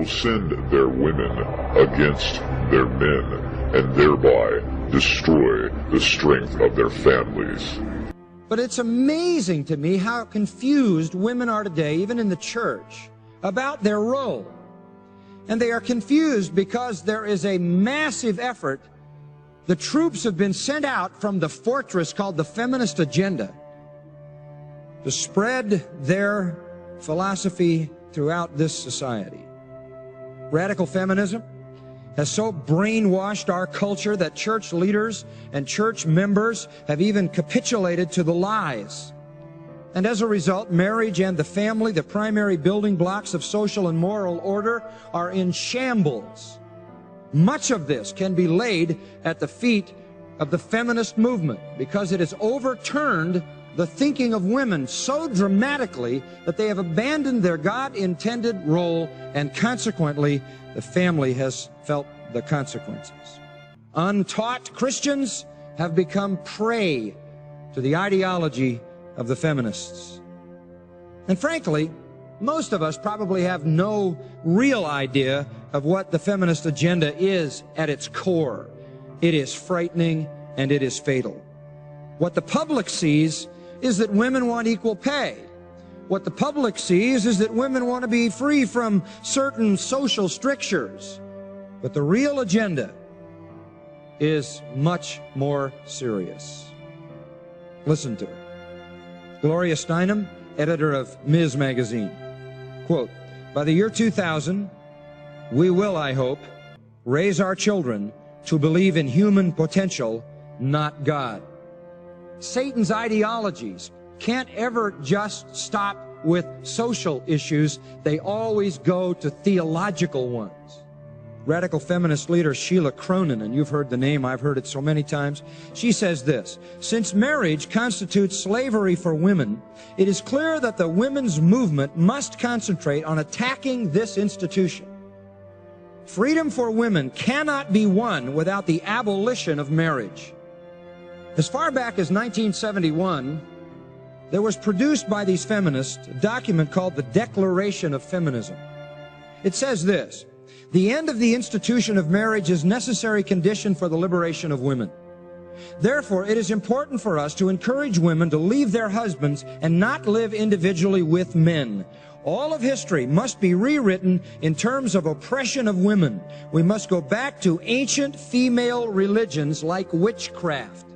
will send their women against their men and thereby destroy the strength of their families. But it's amazing to me how confused women are today, even in the church, about their role. And they are confused because there is a massive effort. The troops have been sent out from the fortress called the feminist agenda to spread their philosophy throughout this society. Radical feminism has so brainwashed our culture that church leaders and church members have even capitulated to the lies. And as a result, marriage and the family, the primary building blocks of social and moral order, are in shambles. Much of this can be laid at the feet of the feminist movement because it has overturned the thinking of women so dramatically that they have abandoned their God-intended role, and consequently, the family has felt the consequences. Untaught Christians have become prey to the ideology of the feminists. And frankly, most of us probably have no real idea of what the feminist agenda is at its core. It is frightening and it is fatal. What the public sees is that women want equal pay. What the public sees is that women want to be free from certain social strictures. But the real agenda is much more serious. Listen to it. Gloria Steinem, editor of Ms. Magazine, quote, "By the year 2000, we will, I hope, raise our children to believe in human potential, not God." Satan's ideologies can't ever just stop with social issues. They always go to theological ones. Radical feminist leader Sheila Cronin, and you've heard the name, I've heard it so many times, she says this: "Since marriage constitutes slavery for women, it is clear that the women's movement must concentrate on attacking this institution. Freedom for women cannot be won without the abolition of marriage." As far back as 1971, there was produced by these feminists a document called the Declaration of Feminism. It says this: "The end of the institution of marriage is a necessary condition for the liberation of women. Therefore, it is important for us to encourage women to leave their husbands and not live individually with men. All of history must be rewritten in terms of oppression of women. We must go back to ancient female religions like witchcraft."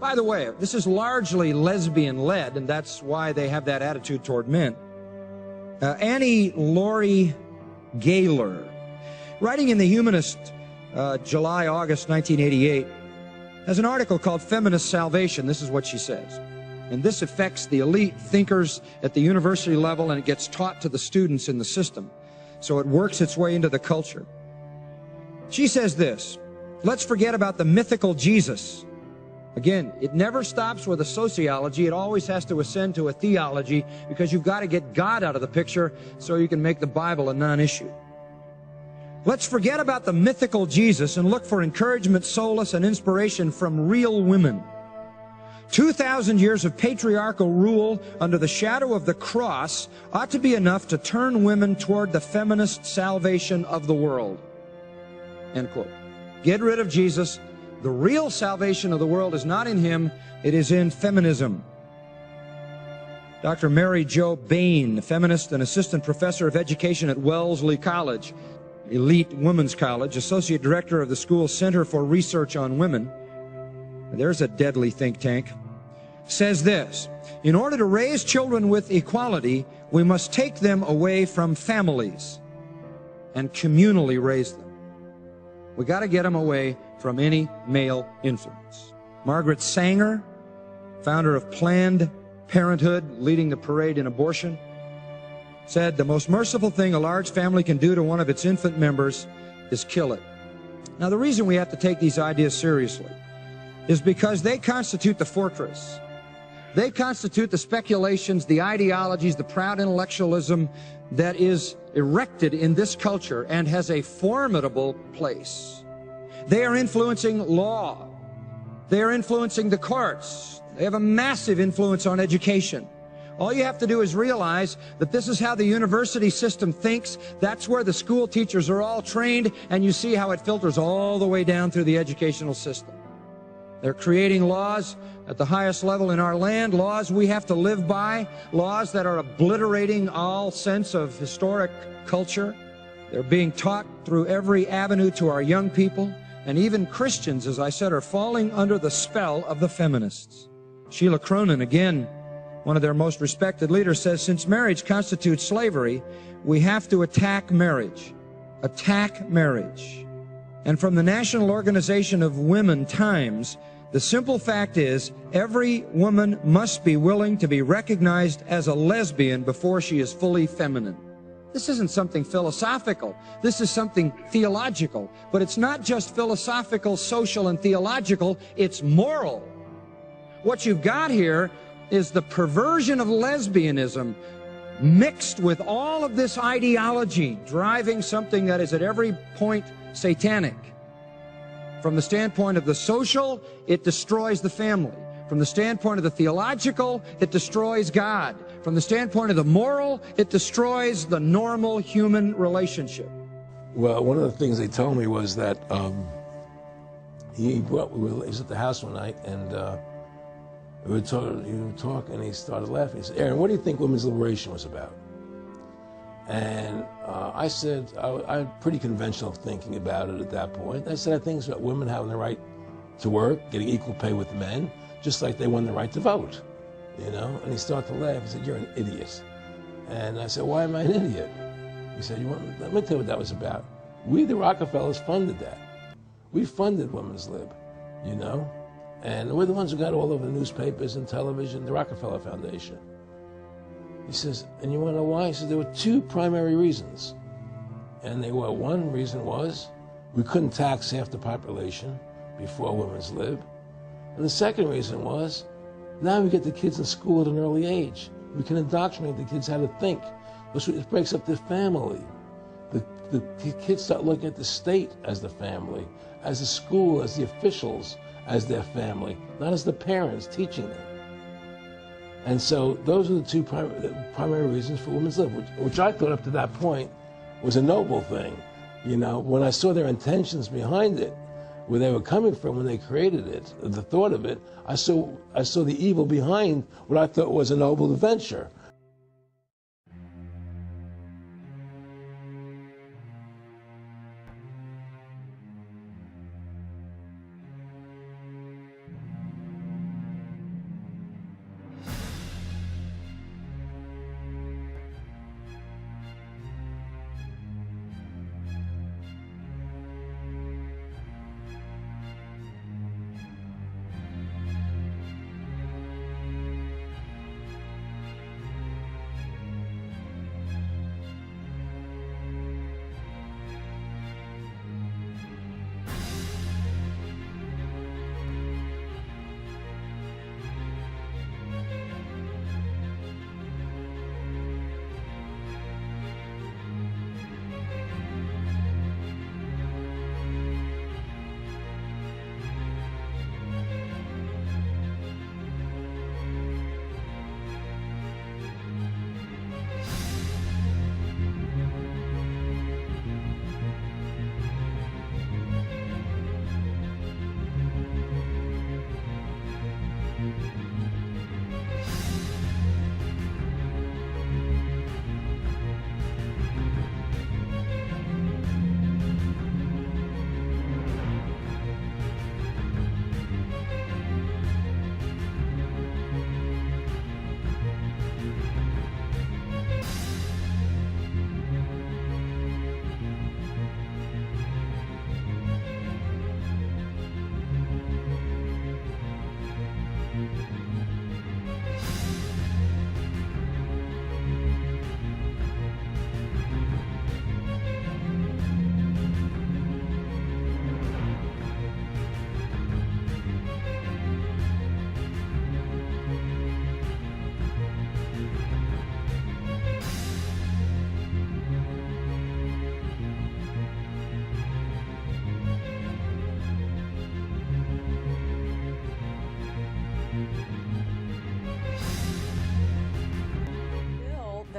By the way, this is largely lesbian-led, and that's why they have that attitude toward men. Annie Laurie Gaylor, writing in The Humanist, July-August 1988, has an article called Feminist Salvation. This is what she says. And this affects the elite thinkers at the university level, and it gets taught to the students in the system. So it works its way into the culture. She says this: "Let's forget about the mythical Jesus." Again, it never stops with a sociology. It always has to ascend to a theology, because you've got to get God out of the picture so you can make the Bible a non-issue. "Let's forget about the mythical Jesus and look for encouragement, solace, and inspiration from real women. 2,000 years of patriarchal rule under the shadow of the cross ought to be enough to turn women toward the feminist salvation of the world." End quote. Get rid of Jesus. The real salvation of the world is not in him, it is in feminism. Dr. Mary Jo Bain, feminist and assistant professor of education at Wellesley College, elite women's college, associate director of the school's Center for Research on Women, there's a deadly think tank, says this: "In order to raise children with equality, we must take them away from families and communally raise them. We got to get them away from any male influence." Margaret Sanger, founder of Planned Parenthood, leading the parade in abortion, said, "The most merciful thing a large family can do to one of its infant members is kill it." Now, the reason we have to take these ideas seriously is because they constitute the fortress. They constitute the speculations, the ideologies, the proud intellectualism that is erected in this culture and has a formidable place. They are influencing law. They are influencing the courts. They have a massive influence on education. All you have to do is realize that this is how the university system thinks. That's where the school teachers are all trained, and you see how it filters all the way down through the educational system. They're creating laws at the highest level in our land, laws we have to live by, laws that are obliterating all sense of historic culture. They're being taught through every avenue to our young people, and even Christians, as I said, are falling under the spell of the feminists. Sheila Cronin, again, one of their most respected leaders, says, since marriage constitutes slavery, we have to attack marriage. Attack marriage. And from the National Organization of Women Times, the simple fact is, every woman must be willing to be recognized as a lesbian before she is fully feminine. This isn't something philosophical. This is something theological. But it's not just philosophical, social, and theological. It's moral. What you've got here is the perversion of lesbianism mixed with all of this ideology driving something that is at every point satanic. From the standpoint of the social, it destroys the family. From the standpoint of the theological, it destroys God. From the standpoint of the moral, it destroys the normal human relationship. Well, one of the things they told me was that he was at the house one night, and we were talking, and he started laughing. He said, Aaron, what do you think women's liberation was about? And I said, I had pretty conventional thinking about it at that point. I said, I think it's about women having the right to work, getting equal pay with men, just like they won the right to vote, you know? And he started to laugh. He said, you're an idiot. And I said, why am I an idiot? He said, let me tell you what that was about. We, the Rockefellers, funded that. We funded Women's Lib, you know? And we're the ones who got all over the newspapers and television, the Rockefeller Foundation. He says, and you want to know why? He says, there were two primary reasons. And they were, one reason was we couldn't tax half the population before Women's Lib. And the second reason was, now we get the kids in school at an early age. We can indoctrinate the kids how to think. It breaks up the family. The kids start looking at the state as the family, as the school, as the officials, as their family, not as the parents teaching them. And so those are the two primary reasons for Women's Lib, which I thought up to that point was a noble thing. You know, when I saw their intentions behind it, where they were coming from when they created it, the thought of it, I saw the evil behind what I thought was a noble venture.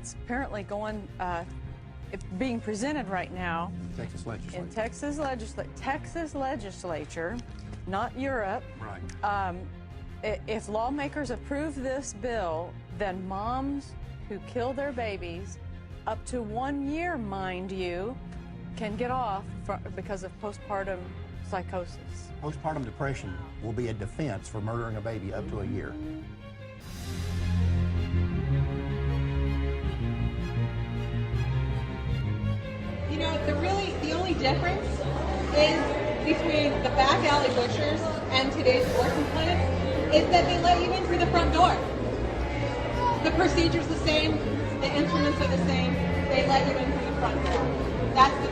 that's apparently being presented right now Texas legislature. in Texas legislature, not Europe. Right. If lawmakers approve this bill, then moms who kill their babies, up to 1 year, mind you, can get off because of postpartum psychosis. Postpartum depression will be a defense for murdering a baby up to a year. You know, the only difference is between the back alley butchers and today's abortion clinics is that they let you in through the front door. The procedure's the same, the instruments are the same, they let you in through the front door. That's the